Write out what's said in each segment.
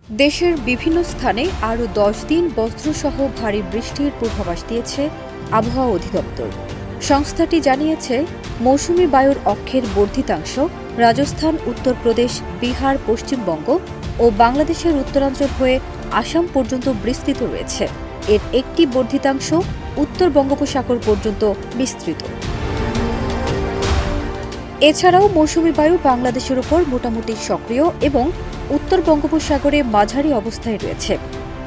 দেশের বিভিন্ন স্থানে আরও ১০ দিন বজ্রসহ ভারী বৃষ্টির পূর্বাভাস দিয়েছে আবহাওয়া অধিদপ্তর। সংস্থাটি জানিয়েছে, মৌসুমি বায়ুর অক্ষের বর্ধিতাংশ রাজস্থান, উত্তরপ্রদেশ, বিহার, পশ্চিমবঙ্গ ও বাংলাদেশের উত্তরাঞ্চল হয়ে আসাম পর্যন্ত বিস্তৃত রয়েছে। এর একটি বর্ধিতাংশ উত্তর বঙ্গোপসাগর পর্যন্ত বিস্তৃত। এছাড়াও মৌসুমি বায়ু বাংলাদেশের উপর মোটামুটি সক্রিয় এবং উত্তর বঙ্গোপসাগরে মাঝারি অবস্থায় রয়েছে।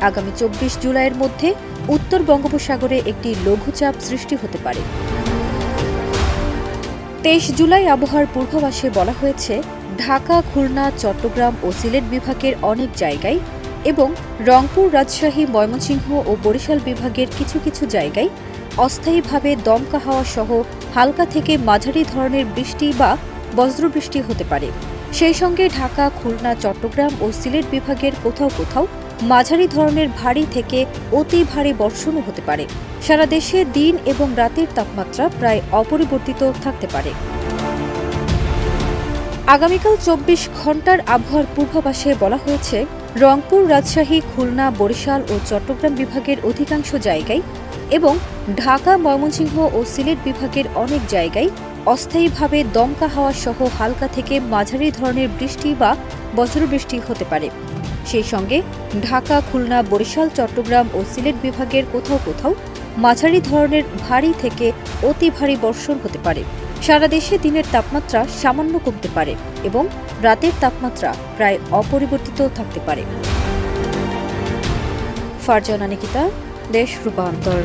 আগামী ২৪ জুলাইয়ের মধ্যে উত্তর বঙ্গোপসাগরে একটি লঘুচাপ সৃষ্টি হতে পারে। ২৩ জুলাই আবহাওয়ার পূর্বাভাসে বলা হয়েছে, ঢাকা, খুলনা, চট্টগ্রাম ও সিলেট বিভাগের অনেক জায়গায় এবং রংপুর, রাজশাহী, ময়মনসিংহ ও বরিশাল বিভাগের কিছু কিছু জায়গায় অস্থায়ীভাবে দমকা হাওয়া সহ হালকা থেকে মাঝারি ধরনের বৃষ্টি বা বজ্রবৃষ্টি হতে পারে। সেই সঙ্গে ঢাকা, খুলনা, চট্টগ্রাম ও সিলেট বিভাগের কোথাও কোথাও মাঝারি ধরনের ভারী থেকে অতি ভারী বর্ষণও হতে পারে। সারা দেশে দিন এবং রাতের তাপমাত্রা প্রায় অপরিবর্তিত থাকতে পারে। আগামীকাল ২৪ ঘণ্টার আবহাওয়ার পূর্বাভাসে বলা হয়েছে, রংপুর, রাজশাহী, খুলনা, বরিশাল ও চট্টগ্রাম বিভাগের অধিকাংশ জায়গায় এবং ঢাকা, ময়মনসিংহ ও সিলেট বিভাগের অনেক জায়গায় অস্থায়ীভাবে দমকা হাওয়া সহ হালকা থেকে মাঝারি ধরনের বৃষ্টি বা বজ্রবৃষ্টি হতে পারে। সেই সঙ্গে ঢাকা, খুলনা, বরিশাল, চট্টগ্রাম ও সিলেট বিভাগের কোথাও কোথাও মাঝারি ধরনের ভারী থেকে অতি ভারী বর্ষণ হতে পারে। সারা দেশে দিনের তাপমাত্রা সামান্য কমতে পারে এবং রাতের তাপমাত্রা প্রায় অপরিবর্তিত থাকতে পারে। ফারজানা নিকিতা, দেশ রূপান্তর।